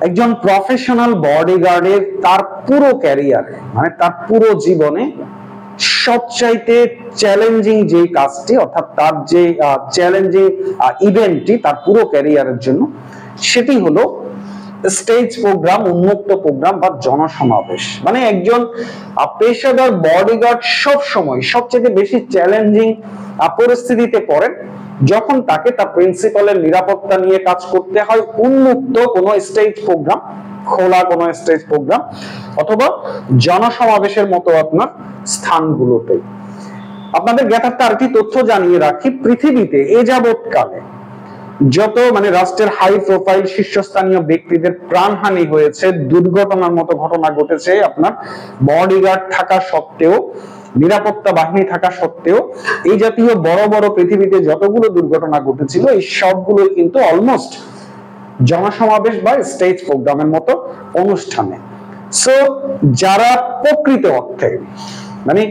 একজন প্রফেশনাল বডিগার্ডের তার পুরো ক্যারিয়ারে মানে তার পুরো জীবনে সবচাইতে চ্যালেঞ্জিং যে কাজটি অর্থাৎ তার যে চ্যালেঞ্জিং ইভেন্টটি তার পুরো ক্যারিয়ারের জন্য সেটি হলো স্টেজ প্রোগ্রাম, উন্মুক্ত প্রোগ্রাম বা জনসমাবেশ। মানে একজন পেশাদার বডিগার্ড সব সময় সবচেয়ে বেশি চ্যালেঞ্জিং পরিস্থিতিতে পড়েন যখন তাকে তার প্রিন্সিপালের নিরাপত্তা নিয়ে কাজ করতে হয় উন্মুক্ত কোনো স্টেজ প্রোগ্রাম, খোলা কোনো স্টেজ প্রোগ্রাম অথবা জনসমাবেশের মতো আপনার স্থানগুলোতে। আপনাদের জ্ঞাতার্থে আরেকটি তথ্য জানিয়ে রাখি, পৃথিবীতে এ যাবৎকালে যত মানে রাষ্ট্রের হাই প্রোফাইল শীর্ষস্থানীয় ব্যক্তিদের প্রাণহানি হয়েছে, দুর্ঘটনার মতো ঘটনা ঘটেছে আপনার বডিগার্ড থাকা সত্ত্বেও, নিরাপত্তা বাহিনী থাকা সত্ত্বেও, এই জাতীয় বড় বড় পৃথিবীতে যতগুলো দুর্ঘটনা ঘটেছিল এই সবগুলো কিন্তু অলমোস্ট জনসমাবেশ বা স্টেজ প্রোগ্রামের মতো অনুষ্ঠানে। সো যারা প্রকৃত অর্থে মানে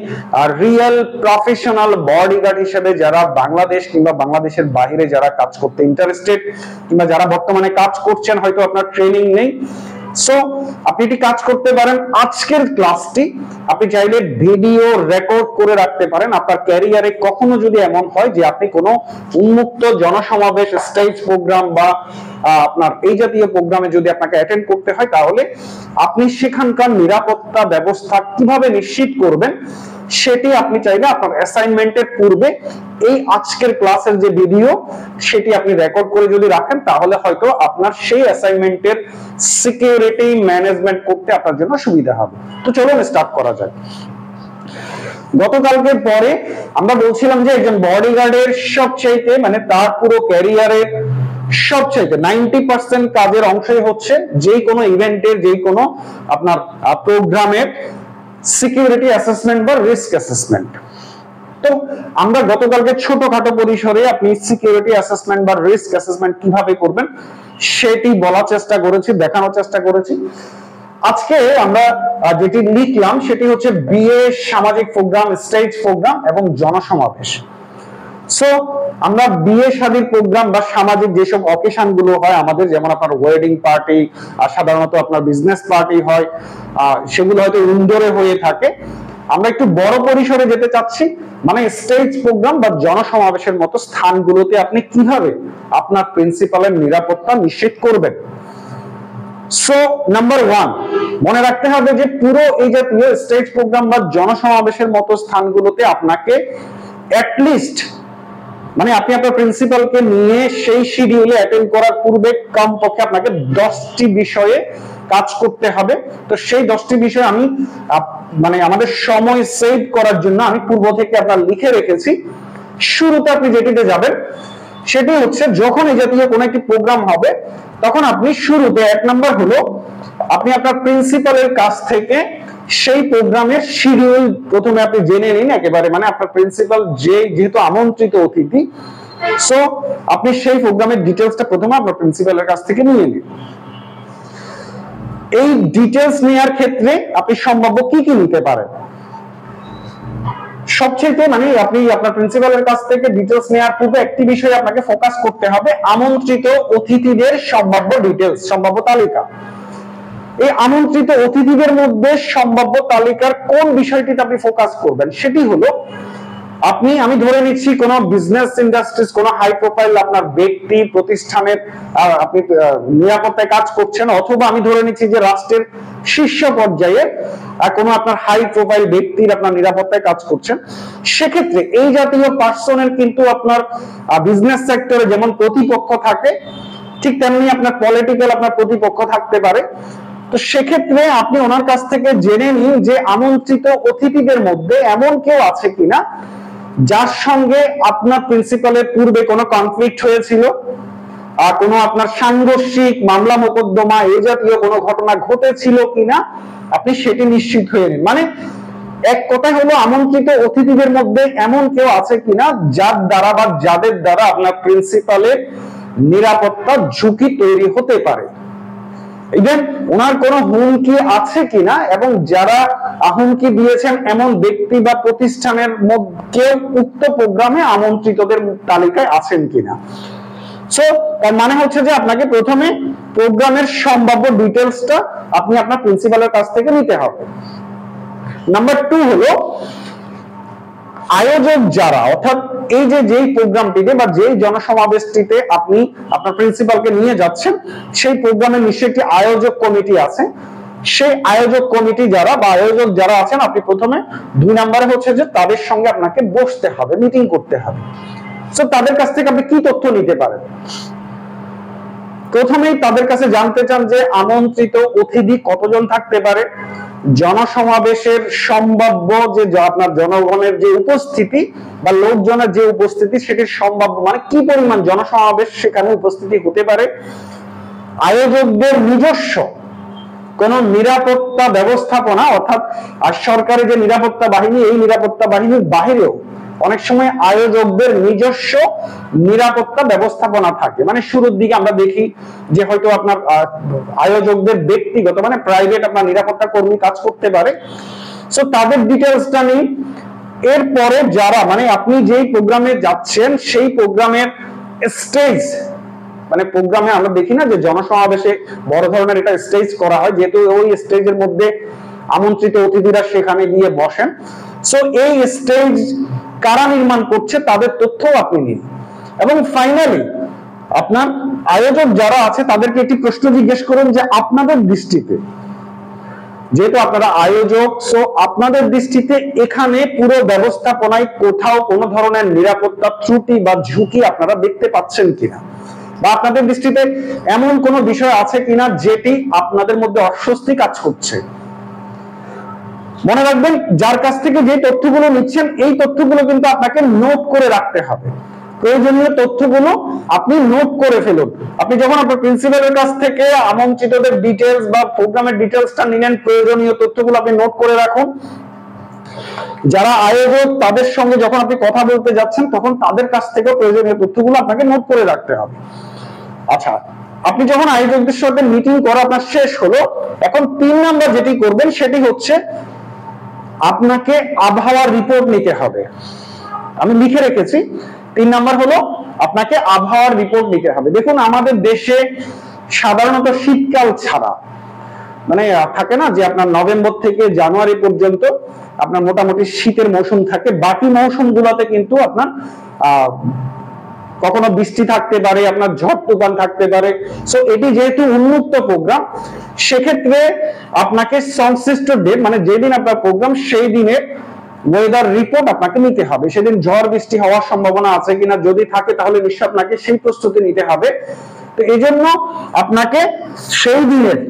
রিয়েল প্রফেশনাল বডিগার্ড হিসেবে যারা বাংলাদেশ কিংবা বাংলাদেশের বাইরে যারা কাজ করতে ইন্টারেস্টেড কিংবা যারা বর্তমানে কাজ করছেন, হয়তো আপনার ট্রেনিং নেই, সো আপনি এটি কাজ করতে পারেন। আজকের ক্লাসটি আপনি চাইলে ভিডিও রেকর্ড করে রাখতে পারেন। আপনার ক্যারিয়ারে কখনো যদি এমন হয় যে আপনি কোনো উন্মুক্ত জনসমাবেশ, স্টেজ প্রোগ্রাম বা আপনার এই জাতীয় প্রোগ্রামে যদি আপনাকে অ্যাটেন্ড করতে হয়, তাহলে আপনি সেখানকার নিরাপত্তা ব্যবস্থা কিভাবে নিশ্চিত করবেন সেটি আপনি চাইলে আপনার অ্যাসাইনমেন্টের পূর্বে এই আজকের ক্লাসের যে ভিডিও সেটি আপনি রেকর্ড করে যদি রাখেন, তাহলে হয়তো আপনার সেই অ্যাসাইনমেন্টের সিকিউরিটি ম্যানেজমেন্ট করতে আপনার জন্য সুবিধা হবে। তো চলুন স্টার্ট করা যাক। গতকালকের পরে আমরা বলছিলাম যে একজন বডিগার্ডের সবচাইতে মানে তার পুরো ক্যারিয়ারের সবচাইতে 90% কাজের অংশই হচ্ছে যে কোনো ইভেন্টের, যে কোনো আপনার প্রোগ্রামের সিকিউরিটি অ্যাসেসমেন্ট বা রিস্ক অ্যাসেসমেন্ট। তো আমরা গতকালকে ছোটখাটো পরিসরে আপনি সিকিউরিটি অ্যাসেসমেন্ট বা রিস্ক অ্যাসেসমেন্ট কিভাবে করবেন সেটি বলার চেষ্টা করেছি, দেখানোর চেষ্টা করেছি। আজকে আমরা যেটি লিখলাম সেটি হচ্ছে বিয়ে, সামাজিক প্রোগ্রাম, স্টেজ প্রোগ্রাম এবং জনসমাবেশ। সো আমরা বিয়ে শাদীর প্রোগ্রাম বা সামাজিক যেসব অকেশন গুলো হয় আমাদের, যেমন আপনার ওয়েডিং পার্টি, সাধারণত আপনার বিজনেস পার্টি হয়, সেগুলো হয়তো ইনডোরে হয়ে থাকে। আমরা একটু বড় পরিসরে যেতে চাচ্ছি, মানে স্টেজ প্রোগ্রাম বা জনসমাবেশের মতো স্থানগুলোতে আপনি কিভাবে আপনার প্রিন্সিপালের নিরাপত্তা নিশ্চিত করবেন। সো নাম্বার 1 মনে রাখতে হবে যে পুরো এই জাতীয় স্টেজ প্রোগ্রাম বা জনসমাবেশের মতো স্থানগুলোতে আপনাকে অ্যাটলিস্ট মানে আপনি আপনার প্রিন্সিপালকে নিয়ে সেই শিডিউলে অ্যাটেন্ড করার পূর্বে কমপক্ষে আপনাকে 10টি বিষয়ে কাজ করতে হবে। তো সেই 10টি বিষয় আমি মানে আমাদের সময় সেভ করার জন্য আমি পূর্ব থেকে আপনার লিখে রেখেছি। শুরুতে আপনি যেটিতে যাবেন সেটি হচ্ছে, যখন এই জাতীয় কোনো একটি প্রোগ্রাম হবে তখন আপনি শুরুতে 1 নাম্বার হলো আপনি আপনার প্রিন্সিপালের কাছ থেকে সেই প্রোগ্রামের শিডিউল প্রথমে আপনি জেনে নিন একেবারে, মানে আপনার প্রিন্সিপাল যেহেতু আমন্ত্রিত অতিথি, সো আপনি সেই প্রোগ্রামের ডিটেইলসটা প্রথমে আপনার প্রিন্সিপালের কাছ থেকে নিয়ে নিন। এই ডিটেইলস নেওয়ার ক্ষেত্রে আপনি সম্ভাব্য কি কি নিতে পারেন, সবচেয়ে মানে আপনি আপনার প্রিন্সিপালের কাছ থেকে ডিটেইলস নেওয়ার পূর্বে একটি বিষয়ে আপনাকে ফোকাস করতে হবে, আমন্ত্রিত অতিথিদের সম্ভাব্য ডিটেইলস, সম্ভাব্য তালিকা। এই আমন্ত্রিত অতিথিদের মধ্যে সম্ভাব্য তালিকার কোন বিষয়টিতে আপনি ফোকাস করবেন সেটি হলো, আমি ধরে নিচ্ছি কোন বিজনেস ইন্ডাস্ট্রিজ, কোন হাই প্রোফাইল আপনার ব্যক্তি প্রতিষ্ঠানের আপনি নিরাপত্তায় কাজ করছেন, অথবা আমি ধরে নিচ্ছি যে রাষ্ট্রের শীর্ষ পর্যায়ে কোন আপনার হাই প্রোফাইল ব্যক্তির আপনার নিরাপত্তায় কাজ করছেন। সেক্ষেত্রে এই জাতীয় পার্সনের কিন্তু আপনার বিজনেস সেক্টরে যেমন প্রতিপক্ষ থাকে, ঠিক তেমনি আপনার পলিটিক্যাল আপনার প্রতিপক্ষ থাকতে পারে। তো সেক্ষেত্রে আপনি ওনার কাছ থেকে জেনে নিন যে আমন্ত্রিত অতিথিদের মধ্যে এমন কেউ আছে কিনা যার সঙ্গে আপনার প্রিন্সিপালের পূর্বে কোনো কনফ্লিক্ট হয়েছিল, কোনো আপনার সাংঘর্ষিক মামলা মোকদ্দমা এই জাতীয় কোনো ঘটনা ঘটেছিল কিনা আপনি সেটি নিশ্চিত হয়ে নিন। মানে এক কথায় হলো আমন্ত্রিত অতিথিদের মধ্যে এমন কেউ আছে কিনা যার দ্বারা বা যাদের দ্বারা আপনার প্রিন্সিপালের নিরাপত্তা ঝুঁকি তৈরি হতে পারে, ইভেন ওনার কোনো হুমকি আছে কিনা, এবং যারা হুমকি দিয়েছেন এমন ব্যক্তি বা প্রতিষ্ঠানের মধ্যে উক্ত প্রোগ্রামে আমন্ত্রিতদের তালিকায় আছেন কিনা। সো তার মানে হচ্ছে যে আপনাকে প্রথমে প্রোগ্রামের সম্ভাব্য ডিটেইলসটা আপনি আপনার প্রিন্সিপালের কাছ থেকে নিতে হবে। নাম্বার 2 হলো আয়োজক যারা, অর্থাৎ এই যে যেই প্রোগ্রামটিতে বা যেই জনসমাবেশটিতে আপনি আপনার প্রিন্সিপালকে নিয়ে যাচ্ছেন, সেই প্রোগ্রামের নিশ্চয়ই একটি আয়োজক কমিটি আছে। সেই আয়োজক কমিটি যারা বা আয়োজক যারা আছেন, আপনি প্রথমে 2 নম্বরে হচ্ছে যে তাদের সঙ্গে আপনাকে বসতে হবে, মিটিং করতে হবে। সো তাদের কাছ থেকে আপনি কি তথ্য নিতে পারেন? প্রথমেই তাদের কাছে জানতে চান যে আমন্ত্রিত অতিথি কতজন থাকতে পারে, জনসমাবেশের সম্ভাব্য যে আপনার জনগণের যে উপস্থিতি বা লোকজনের যে উপস্থিতি সেটির সম্ভাব্য মানে কি পরিমাণ জনসমাবেশ সেখানে উপস্থিতি হতে পারে, আয়োজকদের নিজস্ব কোন নিরাপত্তা ব্যবস্থাপনা, অর্থাৎ আর সরকারি যে নিরাপত্তা বাহিনী, এই নিরাপত্তা বাহিনীর বাহিরেও অনেক সময় আয়োজকদের নিজস্ব নিরাপত্তা ব্যবস্থাপনা থাকে। মানে শুরুর দিকে আমরা দেখি যে হয়তো আপনার আয়োজকদের ব্যক্তিগত মানে প্রাইভেট আপনার নিরাপত্তা কর্মী কাজ করতে পারে। সো তাদের ডিটেইলসটা নেই। এরপরে যারা মানে আপনি যেই প্রোগ্রামে যাচ্ছেন সেই প্রোগ্রামের স্টেজ, মানে প্রোগ্রামে আমরা দেখি না যে জনসমাবেশে বড় ধরনের একটা স্টেজ করা হয়, যেহেতু ওই স্টেজের মধ্যে আমন্ত্রিত অতিথিরা সেখানে গিয়ে বসেন। সো এই স্টেজ কারা নির্মাণ করছে তাদের তথ্যও আপনি নিন। এবং ফাইনালি আপনার আয়োজক যারা আছে তাদেরকে একটি প্রশ্ন জিজ্ঞেস করুন যে আপনাদের দৃষ্টিতে, যেহেতু আপনারা আয়োজক, সো আপনাদের দৃষ্টিতে এখানে পুরো ব্যবস্থাপনায় কোথাও কোনো ধরনের নিরাপত্তা ত্রুটি বা ঝুঁকি আপনারা দেখতে পাচ্ছেন কিনা, বা আপনাদের দৃষ্টিতে এমন কোনো বিষয় আছে কিনা যেটি আপনাদের মধ্যে অস্বস্তি কাজ করছে। মনে রাখবেন, যার কাছ থেকে যে তথ্যগুলো নিচ্ছেন এই তথ্যগুলো কিন্তু আপনাকে নোট করে রাখতে হবে। প্রয়োজনীয় তথ্যগুলো আপনি নোট করে ফেলুন। আপনি যখন আপনার প্রিন্সিপালের কাছ থেকে আমন্ত্রিতদের ডিটেইলস বা প্রোগ্রামের ডিটেইলসটা নিলেন, প্রয়োজনীয় তথ্যগুলো আপনি নোট করে রাখুন। যারা আয়োজক তাদের সঙ্গে যখন আপনি কথা বলতে যাচ্ছেন তখন তাদের কাছ থেকে প্রয়োজনীয় তথ্যগুলো আপনাকে নোট করে রাখতে হবে। আচ্ছা, আপনি যখন আয়োজকদের সাথে মিটিং করা আপনার শেষ হলো, এখন 3 নাম্বার যেটি করবেন সেটি হচ্ছে আপনাকে আবহাওয়ার রিপোর্ট নিতে হবে। আমি লিখে রেখেছি, 3 নাম্বার হলো আপনাকে আবহাওয়ার রিপোর্ট নিতে হবে। দেখুন, আমাদের দেশে সাধারণত শীতকাল ছাড়া মানে থাকে না যে আপনার নভেম্বর থেকে জানুয়ারি পর্যন্ত আপনার মোটামুটি শীতের মৌসুম থাকে। বাকি মৌসুমগুলোতে কিন্তু আপনার কখনো বৃষ্টি থাকতে পারে, আপনার ঝড় তুফান থাকতে পারে। সো এটি যেহেতু উন্মুক্ত প্রোগ্রাম, সেক্ষেত্রে আপনাকে সংশ্লিষ্ট ডেট মানে যেদিন আপনার প্রোগ্রাম সেই দিনের ওয়েদার রিপোর্ট আপনাকে নিতে হবে। সেদিন ঝড় বৃষ্টি হওয়ার সম্ভাবনা আছে কিনা, যদি থাকে তাহলে নিশ্চয়ই আপনাকে সেই প্রস্তুতি নিতে হবে। তো এই জন্য আপনাকে সেই দিনের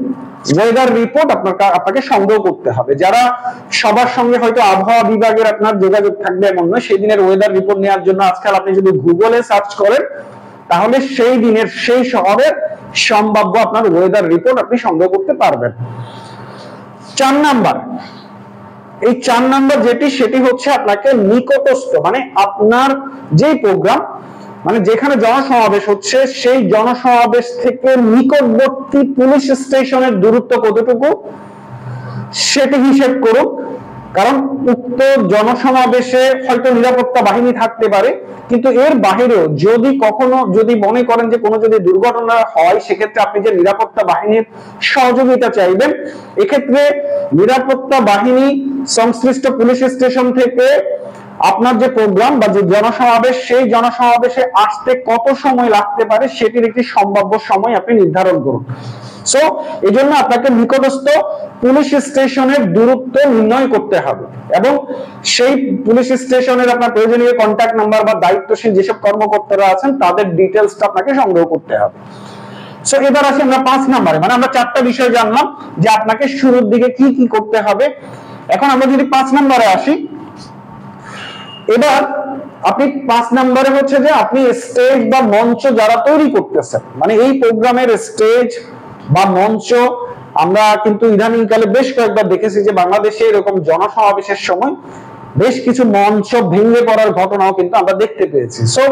ওয়েদার রিপোর্ট আপনাকে সংগ্রহ করতে হবে। যারা সবার সঙ্গে হয়তো আবহাওয়া বিভাগের আপনার যোগাযোগ থাকবে এমন নয়, সেই দিনের ওয়েদার রিপোর্ট নেওয়ার জন্য আজকাল আপনি যদি গুগলে সার্চ করেন তাহলে সেই দিনের সেই শহরের সম্ভাব্য আপনার ওয়েদার রিপোর্ট আপনি সংগ্রহ করতে পারবেন। 4 নাম্বার, এই 4 নাম্বার যেটি সেটি হচ্ছে আপনাকে নিকটস্থ মানে আপনার যেই প্রোগ্রাম মানে যেখানে জনসমাবেশ হচ্ছে সেই জনসমাবেশ থেকে নিকটবর্তী পুলিশ স্টেশনের দূরত্ব কতটুকু সেটি হিসেব করুন। কারণ উক্ত জনসমাবেশে হয়তো নিরাপত্তা বাহিনী থাকতে পারে, কিন্তু এর বাহিরেও যদি কখনো যদি মনে করেন যে কোনো যদি দুর্ঘটনা হয়, সেক্ষেত্রে আপনি যে নিরাপত্তা বাহিনীর সহযোগিতা চাইবেন। এক্ষেত্রে নিরাপত্তা বাহিনী সংশ্লিষ্ট পুলিশ স্টেশন থেকে আপনার যে প্রোগ্রাম বা যে জনসমাবেশ সেই জনসমাবেশে আসতে কত সময় লাগতে পারে সেটির একটি সম্ভাব্য সময় আপনি নির্ধারণ করুন। সো এজন্য আপনাকে নিকটস্থ পুলিশ স্টেশনের দূরত্ব নির্ণয় করতে হবে এবং সেই পুলিশ স্টেশনের আপনার প্রয়োজনীয় কন্ট্যাক্ট নাম্বার বা দায়িত্বশীল যেসব কর্মকর্তারা আছেন তাদের ডিটেইলসটা আপনাকে সংগ্রহ করতে হবে। সো এবার আসি আমরা 5 নম্বরে, মানে আমরা 4টা বিষয় জানলাম যে আপনাকে শুরুর দিকে কি কি করতে হবে। এখন আমরা যদি 5 নম্বরে আসি, এবার আপনি 5 নম্বরে হচ্ছে যে আপনি স্টেজ বা মঞ্চ যারা তৈরি করতেছেন, মানে এই প্রোগ্রামের স্টেজ বা মঞ্চ আমরা কিন্তু ইদানিংকালে বেশ কয়েকবার দেখেছি যে বাংলাদেশে এরকম জনসমাবেশের সময় বেশ কিছু মঞ্চ ভেঙে পড়ার ঘটনাও কিন্তু আমরা দেখতে পেয়েছি। সো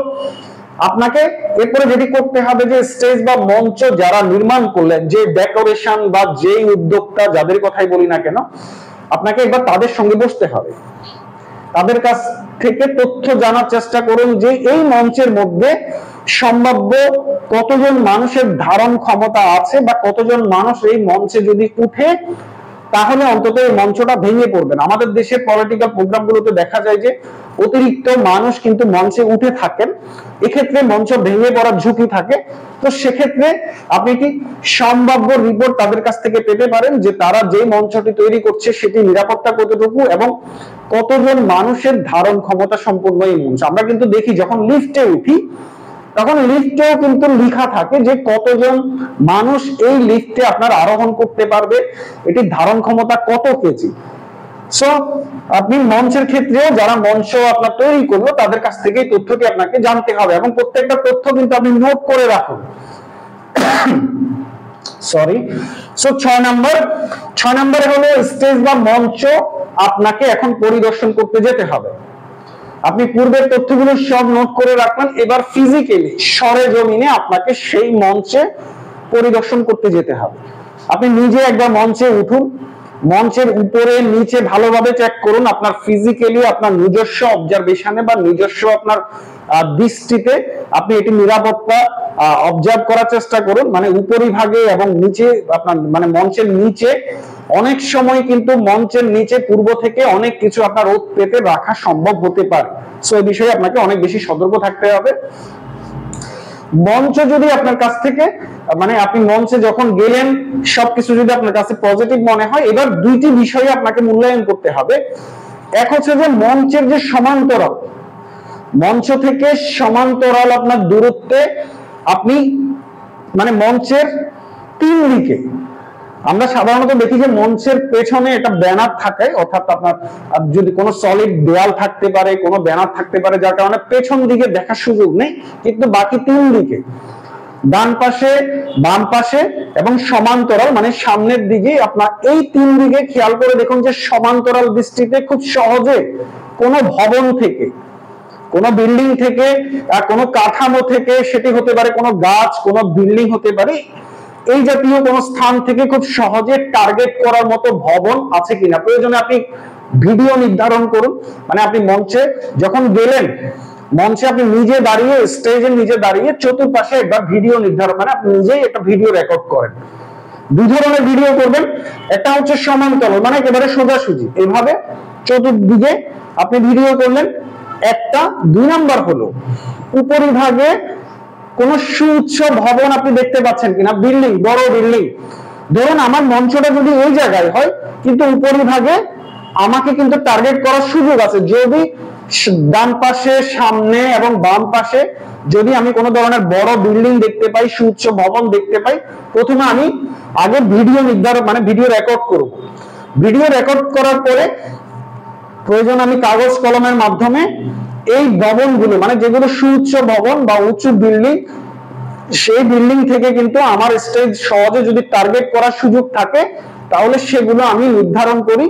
আপনাকে এরপরে যেটি করতে হবে যে স্টেজ বা মঞ্চ যারা নির্মাণ করলেন, যে ডেকোরেশন বা যেই উদ্যোক্তা যাদের কথাই বলি না কেন, আপনাকে একবার তাদের সঙ্গে বসতে হবে। তাদের কাছ থেকে তথ্য জানার চেষ্টা করুন যে এই মঞ্চের মধ্যে সম্ভাব্য কতজন মানুষের ধারণ ক্ষমতা আছে বা কতজন মানুষ এই মঞ্চে যদি উঠে তাহলে অন্তত এই মঞ্চটা ভেঙে পড়বে না। আমাদের দেশের পলিটিক্যাল প্রোগ্রামগুলোতে দেখা যায় যে অতিরিক্ত মানুষ কিন্তু মঞ্চে উঠে থাকেন, এক্ষেত্রে মঞ্চ ভেঙে পড়ার ঝুঁকি থাকে। তো সেক্ষেত্রে আপনি কি সম্ভাব্য রিপোর্ট তাদের কাছ থেকে পেতে পারেন যে তারা যে মঞ্চটি তৈরি করছে সেটি নিরাপত্তা কতটুকু এবং কতজন মানুষের ধারণ ক্ষমতা সম্পন্ন এই মঞ্চ। আমরা কিন্তু দেখি যখন লিফটে উঠি তখন লিফটেও কিন্তু লেখা থাকে যে কতজন মানুষ এই লিফটে আপনার আরোহণ করতে পারবে, এটির ধারণ ক্ষমতা কত কেজি। সো আপনি মঞ্চের ক্ষেত্রেও যারা মঞ্চ আপনার তৈরি করলো তাদের কাছ থেকে এই তথ্যটি আপনাকে জানতে হবে এবং প্রত্যেকটা তথ্য কিন্তু আপনি নোট করে রাখুন। সরি। সো 6 নম্বরে হলো স্টেজ বা মঞ্চ আপনাকে এখন পরিদর্শন করতে যেতে হবে। আপনি পূর্বের তথ্যগুলো সব নোট করে রাখলেন, এবার ফিজিক্যালি সরেজমিনে আপনাকে সেই মঞ্চে পরিদর্শন করতে যেতে হবে। আপনি নিজে একবার মঞ্চে উঠুন, মঞ্চের উপরে নিচে ভালোভাবে চেক করুন, আপনার ফিজিক্যালি আপনার নিজস্ব অবজারভেশনে বা নিজস্ব আপনার দৃষ্টিতে আপনি এটি নিরাপত্তা অবজার্ভ করার চেষ্টা করুন। মানে উপরিভাগে এবং নিচে আপনার মানে মঞ্চের নিচে অনেক সময় কিন্তু মঞ্চের নিচে পূর্ব থেকে অনেক কিছু আপনার রোধ পেতে রাখা সম্ভব হতে পারে। সো এই বিষয়ে আপনাকে অনেক বেশি সতর্ক থাকতে হবে। মঞ্চ যদি আপনার কাছ থেকে মানে আপনি মঞ্চে যখন গেলেন সবকিছু যদি আপনার কাছে পজিটিভ মনে হয়, এবার দুইটি বিষয়ে আপনাকে মূল্যায়ন করতে হবে। এক হচ্ছে যে মঞ্চের যে সমান্তরাল, মঞ্চ থেকে সমান্তরাল আপনার দূরত্বে আপনি মানে মঞ্চের 3 দিকে আমরা সাধারণত দেখি যে মঞ্চের পেছনে একটা ব্যানার থাকে, অর্থাৎ আপনার যদি কোনো সলিড দেয়াল থাকতে পারে, কোনো ব্যানার থাকতে পারে, যার কারণে পেছন দিকে দেখার সুযোগ নেই, কিন্তু বাকি 3 দিকে ডান পাশে, বাম পাশে এবং সমান্তরাল মানে সামনের দিকে আপনার এই 3 দিকে খেয়াল করে দেখুন যে সমান্তরাল দৃষ্টিতে খুব সহজে কোনো ভবন থেকে, কোনো বিল্ডিং থেকে, কোনো কাঠামো থেকে, সেটি হতে পারে কোনো গাছ, কোনো বিল্ডিং হতে পারে, এই জাতীয় কোন স্থান থেকে খুব সহজে টার্গেট করার মতো ভবন আছে কিনা। প্রয়োজনে আপনি ভিডিও নির্ধারণ করুন। মানে আপনি মঞ্চে যখন গেলেন, মঞ্চে আপনি নিজে দাঁড়িয়ে, স্টেজে নিজে দাঁড়িয়ে চতুর্পাশে একবার ভিডিও নির্ধারণ, মানে আপনি নিজেই একটা ভিডিও রেকর্ড করেন। 2 ধরনের ভিডিও করবেন, একটা হচ্ছে সমান্তরাল মানে একেবারে সোজাসুজি এইভাবে চতুর্দিকে আপনি ভিডিও করলেন একটা। 2 নাম্বার হলো উপরিভাগে কোন সুউচ্চ ভবন আপনি দেখতে পাচ্ছেন কিনা, বিল্ডিং, বড় বিল্ডিং। ধরুন আমার মঞ্চটা যদি ওই জায়গায় হয় কিন্তু উপরিভাগে আমাকে কিন্তু টার্গেট করার সুযোগ আছে। যদি ডান পাশে, সামনে এবং বাম পাশে যদি আমি কোনো ধরনের বড় বিল্ডিং দেখতে পাই, সুউচ্চ ভবন দেখতে পাই, প্রথমে আমি আগে ভিডিও নির্ধারণ মানে ভিডিও রেকর্ড করব। ভিডিও রেকর্ড করার পরে প্রয়োজন আমি কাগজ কলমের মাধ্যমে এই ভবনগুলো মানে যেগুলো সুউচ্চ ভবন বা উঁচু বিল্ডিং, সেই বিল্ডিং থেকে কিন্তু আমার স্টেজ সহজে যদি টার্গেট করার সুযোগ থাকে তাহলে সেগুলো আমি নির্ধারণ করি,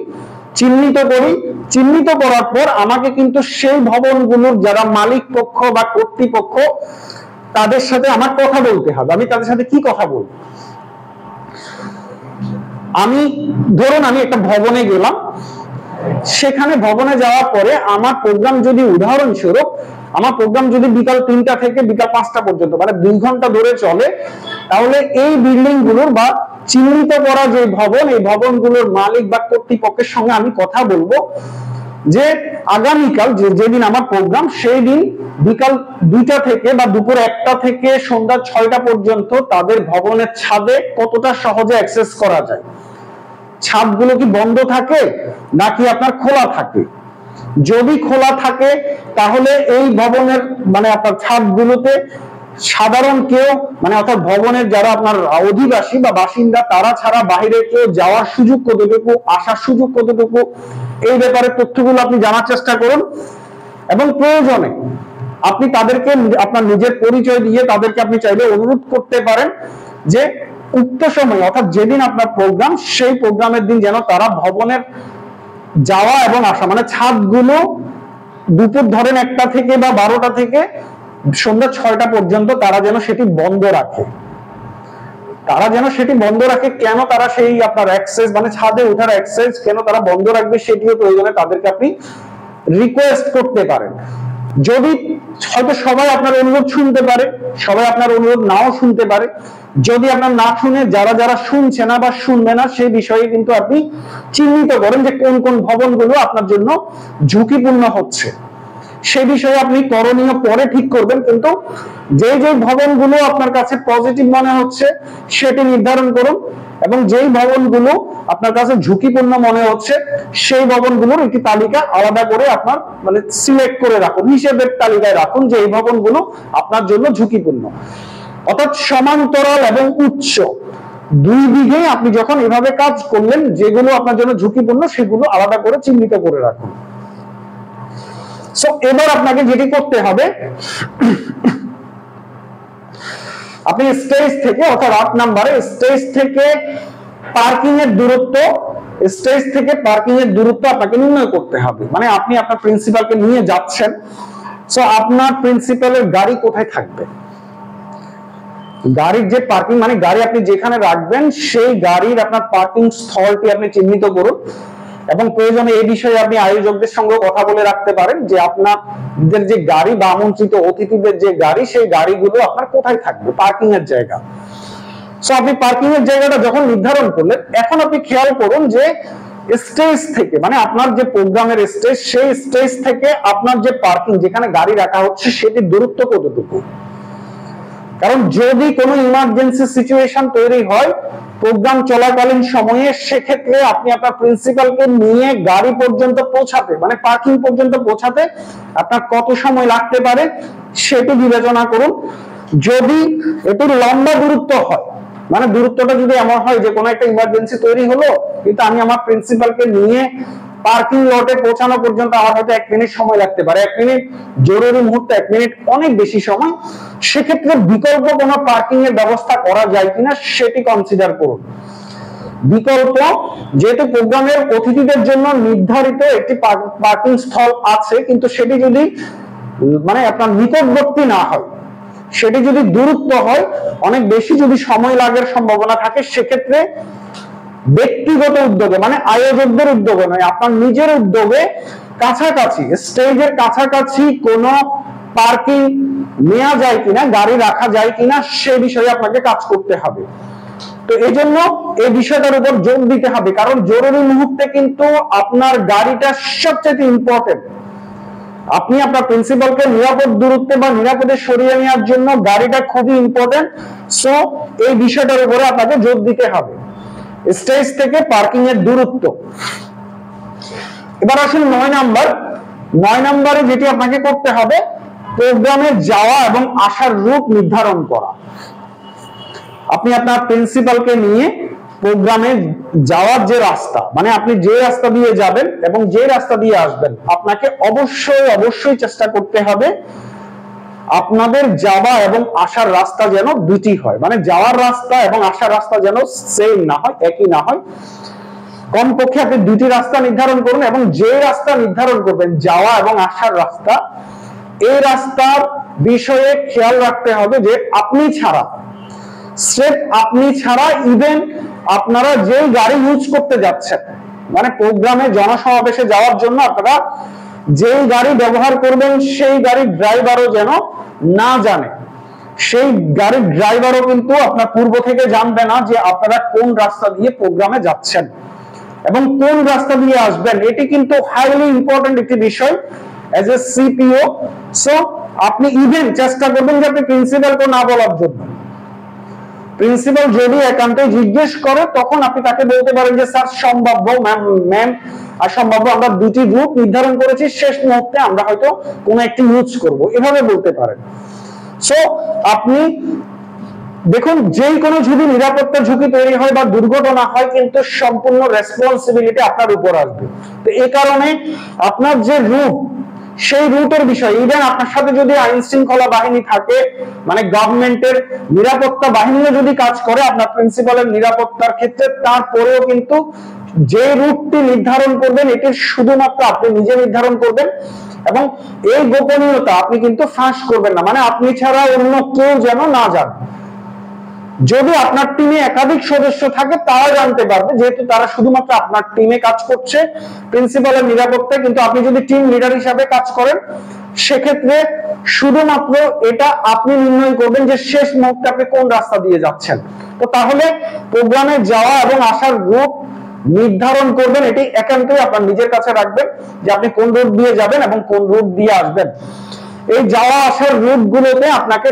চিহ্নিত করি। চিহ্নিত করার পর আমাকে কিন্তু সেই ভবনগুলোর যারা মালিক পক্ষ বা কর্তৃপক্ষ তাদের সাথে আমার কথা বলতে হবে। আমি তাদের সাথে কি কথা বলবো? আমি ধরুন আমি একটা ভবনে গেলাম, সেখানে ভবনে যাওয়ার পরে আমার প্রোগ্রাম যদি উদাহরণস্বরূপ আমার প্রোগ্রাম যদি বিকাল 3টা থেকে বিকাল 5টা পর্যন্ত মানে 2 ঘন্টা ধরে চলে, তাহলে এই বিল্ডিং গুলোর বা চিহ্নিত করা যে ভবন, এই ভবনগুলোর মালিক বা কর্তৃপক্ষের সঙ্গে আমি কথা বলবো যে আগামীকাল যেদিন আমার প্রোগ্রাম সেই দিন বিকাল 2টা থেকে বা দুপুর 1টা থেকে সন্ধ্যা 6টা পর্যন্ত তাদের ভবনের ছাদে কতটা সহজে অ্যাক্সেস করা যায়। ছাদগুলো কি বন্ধ থাকে নাকি আপনার খোলা থাকে? যদি খোলা থাকে তাহলে এই ভবনের মানে আপনার ছাদগুলোতে সাধারণ কেউ মানে অর্থাৎ ভবনের যারা আপনার অধিবাসী বা বাসিন্দা তারা ছাড়া বাইরে কেউ যাওয়ার সুযোগ কতটুকু, আসার সুযোগ কতটুকু, এই ব্যাপারে তথ্যগুলো আপনি জানার চেষ্টা করুন। এবং প্রয়োজনে আপনি তাদেরকে আপনার নিজের পরিচয় দিয়ে তাদেরকে আপনি চাইলে অনুরোধ করতে পারেন যে উক্ত সময় অর্থাৎ যেদিন আপনার প্রোগ্রাম সেই প্রোগ্রামের দিন যেন তারা ভবনের যাওয়া এবং আসা মানে ছাদগুলো দুপুর ধরেন 1টা থেকে বা 12টা থেকে সন্ধ্যা 6টা পর্যন্ত তারা যেন সেটি বন্ধ রাখে। তারা যেন সেটি বন্ধ রাখে। কেন তারা সেই আপনার অ্যাক্সেস মানে ছাদে ওঠার অ্যাক্সেস কেন তারা বন্ধ রাখবে সেটিও প্রয়োজনে তাদেরকে আপনি রিকোয়েস্ট করতে পারেন। যদি হয়তো সবাই আপনার অনুরোধ শুনতে পারে, সবাই আপনার অনুরোধ নাও শুনতে পারে, যদি আপনার না শুনে যারা যারা শুনছে না বা শুনবে না সেই বিষয়ে কিন্তু আপনি চিহ্নিত করেন যে কোন কোন ভবনগুলো আপনার জন্য ঝুঁকিপূর্ণ হচ্ছে। সেই বিষয়ে আপনি করণীয় পরে ঠিক করবেন, কিন্তু যে যে ভবনগুলো আপনার কাছে পজিটিভ মনে হচ্ছে সেটি নির্ধারণ করুন, এবং যেই ভবনগুলো আপনার কাছে ঝুঁকিপূর্ণ মনে হচ্ছে সেই ভবনগুলোর একটি তালিকা আলাদা করে আপনার মানে সিলেক্ট করে রাখুন, হিসেবের তালিকায় রাখুন যে এই ভবনগুলো আপনার জন্য ঝুঁকিপূর্ণ। অর্থাৎ সমান্তরাল এবং উচ্চ দুই দিকে আপনি যখন এভাবে কাজ করলেন, যেগুলো আপনার জন্য ঝুঁকিপূর্ণ সেগুলো আলাদা করে চিহ্নিত করে রাখুন। সো এবার আপনাকে যেটি করতে হবে, আপনি স্টেজ থেকে অর্থাৎ 8 নম্বরে স্টেজ থেকে পার্কিং এর দূরত্ব, স্টেজ থেকে পার্কিং এর দূরত্ব আপনাকে নির্ণয় করতে হবে। মানে আপনি আপনার প্রিন্সিপালকে নিয়ে যাচ্ছেন, সো আপনার প্রিন্সিপালের গাড়ি কোথায় থাকবে, গাড়ির যে পার্কিং মানে গাড়ি আপনি যেখানে রাখবেন সেই গাড়ির আপনার পার্কিং স্থলটি আপনি চিহ্নিত করুন, এবং প্রয়োজনে এই বিষয়ে আপনি আয়োজকদের সঙ্গে কথা বলে রাখতে পারেন যে আপনাদের যে গাড়ি বা আমন্ত্রিত অতিথিদের যে গাড়ি সেই গাড়িগুলো আপনার কোথায় থাকবে, পার্কিং এর জায়গা। সো আপনি পার্কিং এর জায়গাটা যখন নির্ধারণ করলেন, এখন আপনি খেয়াল করুন যে স্টেজ থেকে মানে আপনার যে প্রোগ্রামের স্টেজ, সেই স্টেজ থেকে আপনার যে পার্কিং যেখানে গাড়ি রাখা হচ্ছে সেটির দূরত্ব কতটুকু। কারণ যদি কোনো ইমার্জেন্সি সিচুয়েশন তৈরি হয় প্রোগ্রাম চলাকালীন সময়ে, সেক্ষেত্রে আপনি আপনার প্রিন্সিপালকে নিয়ে গাড়ি পর্যন্ত পৌঁছাতে মানে পার্কিং পর্যন্ত পৌঁছাতে আপনার কত সময় লাগতে পারে সেটি বিবেচনা করুন। যদি এটির লম্বা দূরত্ব হয়, মানে দূরত্বটা যদি এমন হয় যে কোনো একটা ইমার্জেন্সি তৈরি হলো কিন্তু আমি আমার প্রিন্সিপালকে নিয়ে পার্কিং লটে পৌঁছানো পর্যন্ত আমার হয়তো 1 মিনিট সময় লাগতে পারে, 1 মিনিট জরুরি মুহূর্তে 1 মিনিট অনেক বেশি সময়, সেক্ষেত্রে বিকল্প কোনো পার্কিং এর ব্যবস্থা করা যায় কিনা সেটি কনসিডার করুন। বিকল্প যেহেতু প্রোগ্রামের অতিথিদের জন্য নির্ধারিত একটি পার্কিং স্থল আছে, কিন্তু সেটি যদি মানে আপনার নিকটবর্তী না হয়, সেটি যদি দূরত্ব হয়, অনেক বেশি যদি সময় লাগার সম্ভাবনা থাকে, সেক্ষেত্রে ব্যক্তিগত উদ্যোগে মানে আয়োজকদের উদ্যোগে নয়, আপনার নিজের উদ্যোগে কাছাকাছি স্টেজের কাছাকাছি কোনো পার্কিং নেওয়া যায় কিনা, গাড়ি রাখা যায় কিনা সে বিষয়ে আপনাকে কাজ করতে হবে। তো এই জন্য এই বিষয়টার উপর জোর দিতে হবে, কারণ জরুরি মুহূর্তে কিন্তু আপনার গাড়িটা সবচেয়ে ইম্পর্টেন্ট। আপনি আপনার প্রিন্সিপালকে নিরাপদ দূরত্বে বা নিরাপদে সরিয়ে নেওয়ার জন্য গাড়িটা খুবই ইম্পর্টেন্ট। সো এই বিষয়টার উপরে আপনাকে জোর দিতে হবে, স্টেজ থেকে পার্কিং এর দূরত্ব। এবার আসুন 9 নম্বরে যেটি আপনাকে করতে হবে, প্রোগ্রামে যাওয়া এবং আসার রুট নির্ধারণ করা। আপনি আপনার প্রিন্সিপালকে নিয়ে প্রোগ্রামে যাওয়ার যে রাস্তা মানে আপনি যে রাস্তা দিয়ে যাবেন এবং যে রাস্তা দিয়ে আসবেন, আপনাকে অবশ্যই চেষ্টা করতে হবে আপনাদের যাওয়া এবং আসার রাস্তা যেন দুটি হয়, মানে যাওয়ার রাস্তা এবং আসার রাস্তা যেন সেম না হয়, একই না হয়। কমপক্ষে আপনি দুটি রাস্তা নির্ধারণ করুন, এবং যে রাস্তা নির্ধারণ করবেন যাওয়া এবং আসার রাস্তা, এই রাস্তার বিষয়ে খেয়াল রাখতে হবে যে আপনি ছাড়া ইভেন আপনারা যে গাড়ি ইউজ করতে যাচ্ছেন মানে প্রোগ্রামে জনসমাবেশে যাওয়ার জন্য আপনারা যেই গাড়ি ব্যবহার করবেন সেই গাড়ির ড্রাইভারও যেন না জানে, সেই গাড়ির ড্রাইভারও কিন্তু আপনার পূর্ব থেকে জানবে না যে আপনারা কোন রাস্তা দিয়ে প্রোগ্রামে যাচ্ছেন এবং কোন রাস্তা দিয়ে আসবেন। এটি কিন্তু হাইলি ইম্পর্টেন্ট একটি বিষয় এজ এ সিপিও। সো আপনি ইভেন চেষ্টা করবেন যে আপনি প্রিন্সিপালকে না বলার জন্য। প্রিন্সিপাল যদি একান্তে জিজ্ঞেস করে তখন আপনি তাকে বলতে পারেন যে স্যার সম্ভাব্য ম্যাম আর সম্ভাব্য আমরা দুটি রুট নির্ধারণ করেছি, শেষ মুহূর্তে আমরা হয়তো কোনো একটি ইউজ করব, এভাবে বলতে পারেন। সো আপনি দেখুন যেই কোনো যদি নিরাপত্তা ঝুঁকি তৈরি হয় বা দুর্ঘটনা হয় কিন্তু সম্পূর্ণ রেসপন্সিবিলিটি আপনার উপর আসবে। তো এই কারণে আপনার যে রুট সেই রুটের বিষয়, ইভেন আপনার সাথে যদি আইন শৃঙ্খলা বাহিনী থাকে মানে গভর্নমেন্টের নিরাপত্তা বাহিনীও যদি কাজ করে আপনার প্রিন্সিপালের নিরাপত্তার ক্ষেত্রে, তারপরেও কিন্তু যে রুটটি নির্ধারণ করবেন এটি শুধুমাত্র আপনি নিজে নির্ধারণ করবেন, এবং এই গোপনীয়তা আপনি কিন্তু ফাঁস করবেন না, মানে আপনি ছাড়া অন্য কেউ যেন না জানে। যদি আপনার টিমে একাধিক সদস্য থাকে তারা জানতে পারবে, যেহেতু তারা শুধুমাত্র আপনার টিমে কাজ করছে প্রিন্সিপালের নিরাপত্তায়, কিন্তু আপনি যদি টিম লিডার হিসাবে কাজ করেন সেক্ষেত্রে শুধুমাত্র এটা আপনি নির্ণয় করবেন যে শেষ মুহূর্তে আপনি কোন রাস্তা দিয়ে যাচ্ছেন। তো তাহলে প্রোগ্রামে যাওয়া এবং আসার রুট নির্ধারণ করবেন, এটি একান্তই আপনার নিজের কাছে রাখবেন যে আপনি কোন রুট দিয়ে যাবেন এবং কোন রুট দিয়ে আসবেন। এই যাওয়া আসার রুট গুলোতে আপনাকে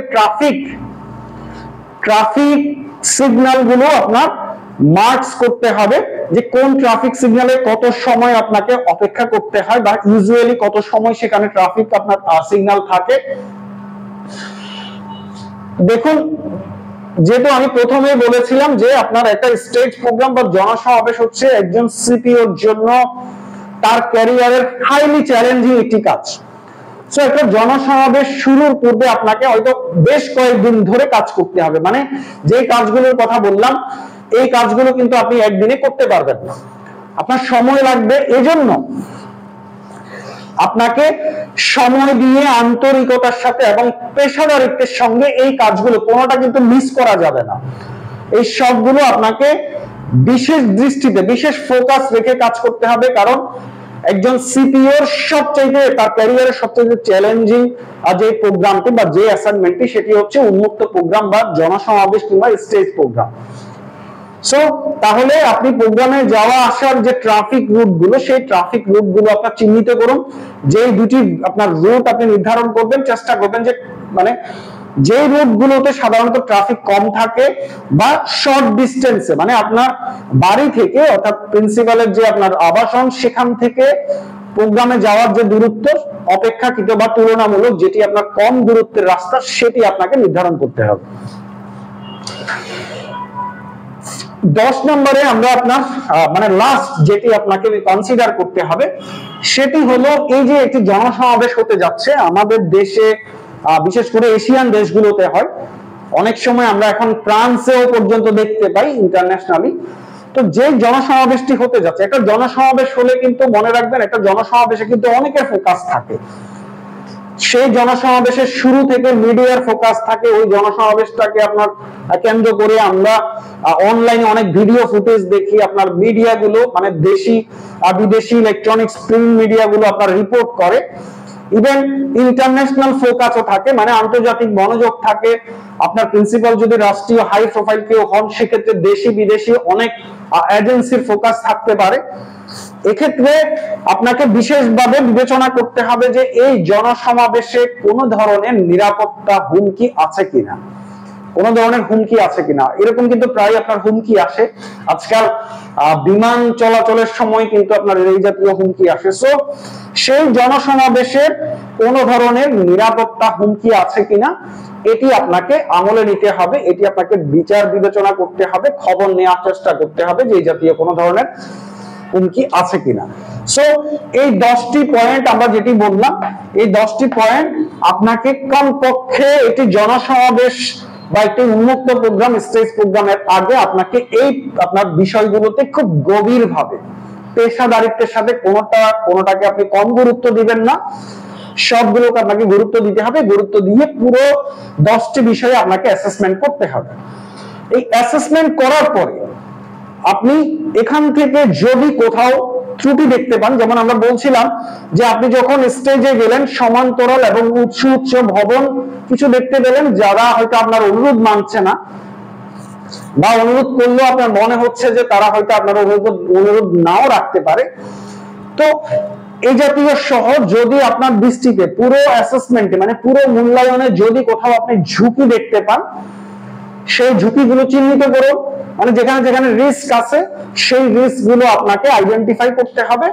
ট্রাফিক সিগন্যাল গুলো আপনার মার্কস করতে হবে, যে কোন ট্রাফিক সিগন্যালে কত সময় আপনাকে অপেক্ষা করতে হয় বা ইউজুয়ালি কত সময় সেখানে ট্রাফিক আপনার সিগন্যাল থাকে। দেখুন, যেহেতু আমি প্রথমেই বলেছিলাম যে আপনার একটা স্টেজ প্রোগ্রাম বা জনসমাবেশ হচ্ছে একজন সিপিওর জন্য তার ক্যারিয়ারের হাইলি চ্যালেঞ্জিং একটি কাজ। সো একটা জনসমাবেশ শুরুর পূর্বে আপনাকে হয়তো বেশ কয়েকদিন ধরে কাজ করতে হবে, মানে যে কাজগুলোর কথা বললাম এই কাজগুলো কিন্তু আপনি একদিনে করতে পারবেন না, আপনার সময় লাগবে। এজন্য আপনাকে সময় দিয়ে আন্তরিকতার সাথে এবং পেশাদারিত্বের সঙ্গে এই কাজগুলো কোনোটা কিন্তু মিস করা যাবে না। এই সবগুলো আপনাকে বিশেষ দৃষ্টিতে বিশেষ ফোকাস রেখে কাজ করতে হবে, কারণ একজন সিপিওর সবচাইতে তার ক্যারিয়ারের সবচেয়ে চ্যালেঞ্জিং যে প্রোগ্রামটি বা যে অ্যাসাইনমেন্টটি সেটি হচ্ছে উন্মুক্ত প্রোগ্রাম বা জনসমাবেশ কিংবা স্টেজ প্রোগ্রাম। সো তাহলে আপনি প্রোগ্রামে যাওয়া আসার যে ট্রাফিক রুট গুলো সেই ট্রাফিক রুট গুলো আপনার চিহ্নিত করুন। যে দুটি আপনার রুট আপনি নির্ধারণ করবেন, চেষ্টা করবেন যে মানে যে রুট গুলোতে সাধারণত ট্রাফিক কম থাকে বা শর্ট ডিস্টেন্সে, মানে আপনার বাড়ি থেকে অর্থাৎ প্রিন্সিপালের যে আপনার আবাসন সেখান থেকে প্রোগ্রামে যাওয়ার যে দূরত্ব অপেক্ষাকৃত বা তুলনামূলক যেটি আপনার কম দূরত্বের রাস্তা সেটি আপনাকে নির্ধারণ করতে হবে। 10 নম্বরে আমরা আপনার মানে লাস্ট যেটি আপনাকে কনসিডার করতে হবে সেটি হলো এই যে একটি জনসমাবেশ হতে যাচ্ছে আমাদের দেশে, বিশেষ করে এশিয়ান দেশগুলোতে হয়, অনেক সময় আমরা এখন ফ্রান্সেও পর্যন্ত দেখতে পাই ইন্টারন্যাশনালি। তো যে জনসমাবেশটি হতে যাচ্ছে, একটা জনসমাবেশ হলে কিন্তু মনে রাখবেন একটা জনসমাবেশে কিন্তু অনেকের ফোকাস থাকে। সেই জনসমাবেশের শুরু থেকে মিডিয়ার ফোকাস থাকে, ওই জনসমাবেশটাকে আপনার কেন্দ্র করে আমরা অনলাইনে অনেক ভিডিও ফুটেজ দেখি। আপনার মিডিয়া গুলো মানে দেশি বিদেশি ইলেকট্রনিক্স প্রিন্ট মিডিয়া গুলো আপনার রিপোর্ট করে। ইভেন ইন্টারন্যাশনাল ফোকাসও থাকে, মানে আন্তর্জাতিক মনোযোগ থাকে। আপনার প্রিন্সিপাল যদি রাষ্ট্রীয় হাই প্রোফাইল কেউ হন সেক্ষেত্রে দেশি বিদেশি অনেক এজেন্সির ফোকাস থাকতে পারে। এক্ষেত্রে আপনাকে বিশেষভাবে বিবেচনা করতে হবে যে এই জনসমাবেশে কোনো ধরনের নিরাপত্তা হুমকি আছে কিনা, কোনো ধরনের হুমকি আছে কিনা। এরকম কিন্তু প্রায় আপনার হুমকি আসে, আজকাল বিমান চলাচলের সময় কিন্তু আপনার এই জাতীয় হুমকি আসে। সো সেই জনসমাবেশের কোন ধরনের নিরাপত্তা হুমকি আছে কিনা এটি আপনাকে আমলে নিতে হবে, এটি আপনাকে বিচার বিবেচনা করতে হবে, খবর নেওয়ার চেষ্টা করতে হবে যে এই জাতীয় কোনো ধরনের হুমকি আছে কিনা। সো এই 10টি পয়েন্ট আমরা যেটি বললাম, এই 10টি পয়েন্ট আপনাকে কমপক্ষে এটি জনসমাবেশ বা একটি উন্মুক্ত প্রোগ্রাম স্টেজ প্রোগ্রামের আগে আপনাকে এই আপনার বিষয়গুলোতে খুব গভীরভাবে পেশাদারিত্বের সাথে কোনোটাকে আপনি কম গুরুত্ব দিবেন না, সবগুলোকে আপনাকে গুরুত্ব দিতে হবে। গুরুত্ব দিয়ে পুরো 10টি বিষয়ে আপনাকে অ্যাসেসমেন্ট করতে হবে। এই অ্যাসেসমেন্ট করার পরে আপনি এখান থেকে যদি কোথাও ত্রুটি দেখতে পান, যেমন আমরা বলছিলাম যে আপনি যখন স্টেজে গেলেন সমান্তরাল এবং উচ্চ উচ্চ ভবন কিছু দেখতে পেলেন যারা হয়তো আপনার অনুরোধ মানছে না বা অনুরোধ করলেও আপনার মনে হচ্ছে যে তারা হয়তো আপনার অনুরোধ নাও রাখতে পারে। তো এই জাতীয় সহ যদি আপনার দৃষ্টিতে পুরো অ্যাসেসমেন্টে মানে পুরো মূল্যায়নে যদি কোথাও আপনি ঝুঁকি দেখতে পান সেই ঝুঁকিগুলো চিহ্নিত করুন, মানে যেখানে যেখানে রিস্ক আছে সেই রিস্ক গুলো আপনাকে আইডেন্টিফাই করতে হবে।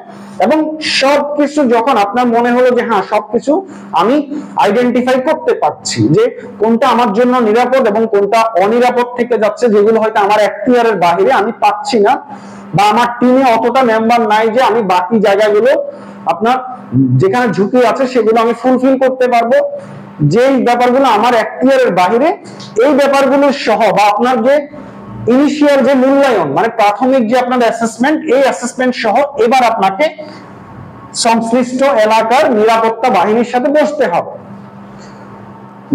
এবং সবকিছু যখন আপনার মনে হলো যে হ্যাঁ সবকিছু আমি আইডেন্টিফাই করতে পারছি যে কোনটা আমার জন্য নিরাপদ এবং কোনটা অনিরাপদ থেকে যাচ্ছে, যেগুলো হয়তো আমার এখতিয়ারের বাইরে আমি পাচ্ছি না বা আমার টিমে অতটা মেম্বার নাই যে আমি বাকি জায়গাগুলো আপনার যেখানে ঝুঁকি আছে সেগুলো আমি ফুলফিল করতে পারবো, যেই ব্যাপারগুলো আমার এখতিয়ারের বাইরে এই ব্যাপারগুলো সহ বা আপনার যে ইনিশিয়াল যে মূল্যায়ন মানে প্রাথমিক যে আপনার অ্যাসেসমেন্ট, এই অ্যাসেসমেন্ট সহ এবার আপনাকে সংশ্লিষ্ট এলাকার নিরাপত্তা বাহিনীর সাথে বসতে হবে।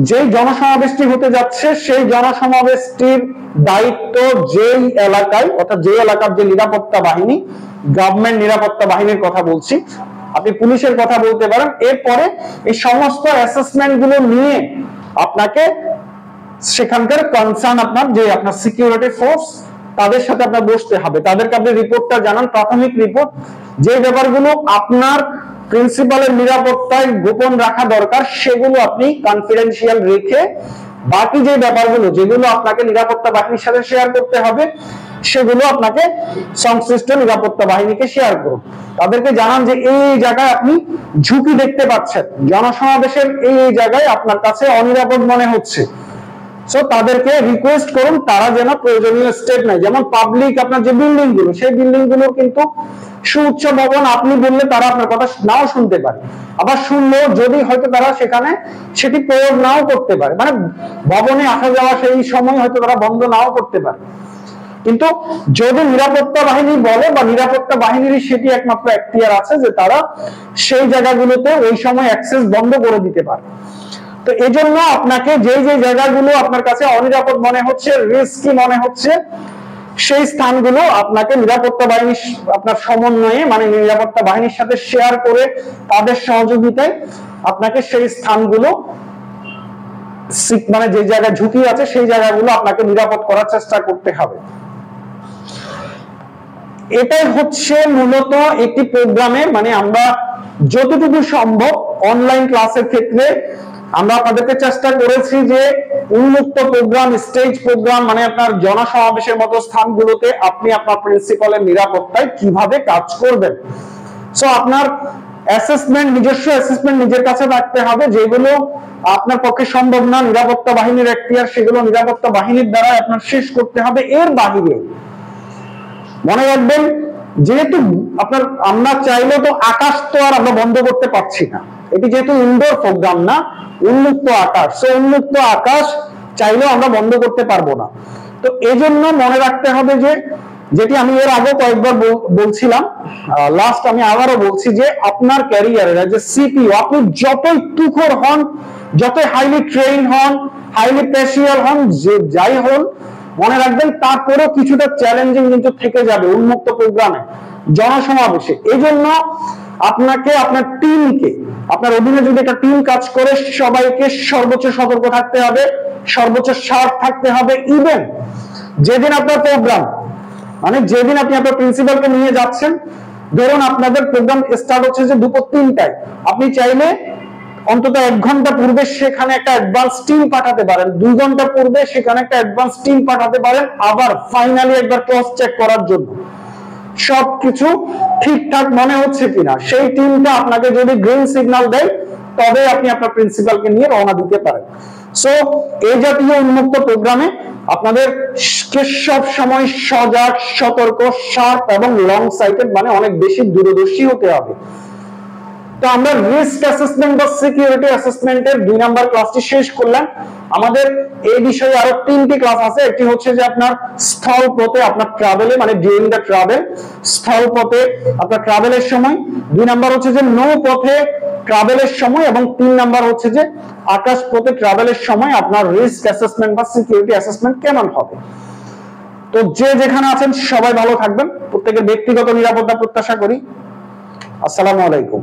যেই জনসমাবেশটি হতে যাচ্ছে সেই জনসমাবেশটির দায়িত্ব যেই এলাকায় অর্থাৎ যে এলাকার যে নিরাপত্তা বাহিনী, গভর্নমেন্ট নিরাপত্তা বাহিনীর কথা বলছি, আপনি পুলিশের কথা বলতে পারেন। এরপরে এই সমস্ত অ্যাসেসমেন্ট গুলো নিয়ে আপনাকে সেখানকার কনসার্ন আপনার যে আপনার সিকিউরিটি ফোর্স তাদের সাথে আপনার বসতে হবে, তাদেরকে আপনি রিপোর্টটা জানান, প্রাথমিক রিপোর্ট, যে ব্যাপারগুলো আপনার প্রিন্সিপালের নিরাপত্তায় গোপন রাখা দরকার সেগুলো আপনি কনফিডেন্সিয়াল রেখে বাকি যে ব্যাপারগুলো যেগুলো আপনাকে নিরাপত্তা বাহিনীর সাথে শেয়ার করতে হবে সেগুলো আপনাকে সংশ্লিষ্ট নিরাপত্তা বাহিনীকে শেয়ার করুন। তাদেরকে জানান যে এই জায়গায় আপনি ঝুঁকি দেখতে পাচ্ছেন, জনসমাবেশের এই জায়গায় আপনার কাছে অনিরাপদ মনে হচ্ছে। সো তাদেরকে রিকোয়েস্ট করুন তারা যেন প্রয়োজনীয় স্টেপ নেয়। যেমন পাবলিক আপনার যে বিল্ডিং গুলো, সেই বিল্ডিং গুলো কিন্তু সুউচ্চ ভবন, আপনি বললে তারা আপনার কথা নাও শুনতে পারে, আবার শুনলেও যদি হয়তো তারা সেখানে সেটি প্রয়োগ নাও করতে পারে, মানে ভবনে আসা যাওয়া সেই সময় হয়তো তারা বন্ধ নাও করতে পারে। কিন্তু যদি নিরাপত্তা বাহিনী বলে বা নিরাপত্তা বাহিনীর সেটি একমাত্র এখতিয়ার আছে যে তারা সেই জায়গাগুলোতে ওই সময় অ্যাক্সেস বন্ধ করে দিতে পারে। তো এই জন্য আপনাকে যে যে জায়গাগুলো আপনার কাছে অনিরাপদ মনে হচ্ছে, রিস্কি মনে হচ্ছে, সেই স্থানগুলো আপনাকে নিরাপত্তা বাহিনী আপনার সমন্বয়ে মানে নিরাপত্তা বাহিনীর সাথে শেয়ার করে তাদের সহযোগিতায় আপনাকে সেই স্থানগুলো মানে যে জায়গায় ঝুঁকি আছে সেই জায়গাগুলো আপনাকে নিরাপদ করার চেষ্টা করতে হবে। এটাই হচ্ছে মূলত একটি প্রোগ্রামে মানে আমরা যতটুকু সম্ভব অনলাইন ক্লাসের ক্ষেত্রে আমরা আপনাদেরকে চেষ্টা করেছি যে উন্মুক্ত প্রোগ্রাম, স্টেজ প্রোগ্রাম মানে আপনার জনসমাবেশের মতো স্থানগুলোতে আপনি আপনার প্রিন্সিপালের নিরাপত্তায় কিভাবে কাজ করবেন। সো আপনার অ্যাসেসমেন্ট, নিজস্ব অ্যাসেসমেন্ট নিজের কাছে রাখতে হবে, যেগুলো আপনার পক্ষে সম্ভব না, নিরাপত্তা বাহিনীর এখতিয়ার, সেগুলো নিরাপত্তা বাহিনীর দ্বারা আপনার শেষ করতে হবে। এর বাহিরে মনে রাখবেন যেহেতু আপনার আমরা চাইলে তো আকাশ তো আর আমরা বন্ধ করতে পারছি না, এটি যেহেতু ইনডোর প্রোগ্রাম না, উন্মুক্ত আকাশ, সো উন্মুক্ত আকাশ চাইলেও আমরা বন্ধ করতে পারবো না। তো এজন্য মনে রাখতে হবে যে যেটি আমি এর আগে কয়েকবার বলছিলাম, লাস্ট আমি আবারও বলছি যে আপনার ক্যারিয়ারের যে সিপিইউ আপনি যতই তুখোর হন, যতই হাইলি ট্রেইন হন, হাইলি প্যাশিয়াল হন, যে যাই হন, মনে রাখবেন তারপরেও কিছুটা চ্যালেঞ্জিং কিন্তু থেকে যাবে উন্মুক্ত প্রোগ্রামে, জনসমাবেশে। এই জন্য আপনাকে আপনার টিমকে, আপনার অধীনে যদি একটা টিম কাজ করে সবাইকে সর্বোচ্চ সতর্ক থাকতে হবে, সর্বোচ্চ শার্প থাকতে হবে। ইভেন যেদিন আপনার প্রোগ্রাম মানে যেদিন আপনি আপনার প্রিন্সিপালকে নিয়ে যাচ্ছেন, ধরুন আপনাদের প্রোগ্রাম স্টার্ট হচ্ছে যে দুপুর 3টায়, আপনি চাইলে অন্তত 1 ঘন্টা পূর্বে সেখানে একটা অ্যাডভান্স টিম পাঠাতে পারেন, 2 ঘন্টা পূর্বে সেখানে একটা অ্যাডভান্স টিম পাঠাতে পারেন, আবার ফাইনালি একবার ক্রস চেক করার জন্য সবকিছু ঠিকঠাক মনে হচ্ছে কিনা। সেই টিমটা আপনাকে যদি গ্রিন সিগন্যাল দেয় তবে আপনি আপনার প্রিন্সিপালকে নিয়ে রওনা দিতে পারেন। সো এই জাতীয় উন্মুক্ত প্রোগ্রামে আপনাদের সব সময় সজাগ, সতর্ক, শার্প এবং লং সাইটেড মানে অনেক বেশি দূরদর্শী হতে হবে। তো আমরা রিস্ক অ্যাসেসমেন্ট বা সিকিউরিটি অ্যাসেসমেন্টের 2 নাম্বার ক্লাসটি শেষ করলাম। আমাদের এই বিষয়ে আরো 3টি ক্লাস আছে। একটি হচ্ছে যে আপনার স্থলপথে আপনার ট্রাভেলে মানে ডিউরিং দ্য ট্রাভেল, স্থলপথে আপনার ট্রাভেলের সময়, 2 নাম্বার হচ্ছে যে নৌপথে ট্রাভেলের সময়, এবং 3 নাম্বার হচ্ছে যে আকাশপথে ট্রাভেলের সময় আপনার রিস্ক অ্যাসেসমেন্ট বা সিকিউরিটি অ্যাসেসমেন্ট কেমন হবে। তো যে যেখানে আছেন সবাই ভালো থাকবেন, প্রত্যেকের ব্যক্তিগত নিরাপত্তা প্রত্যাশা করি। আসসালামু আলাইকুম।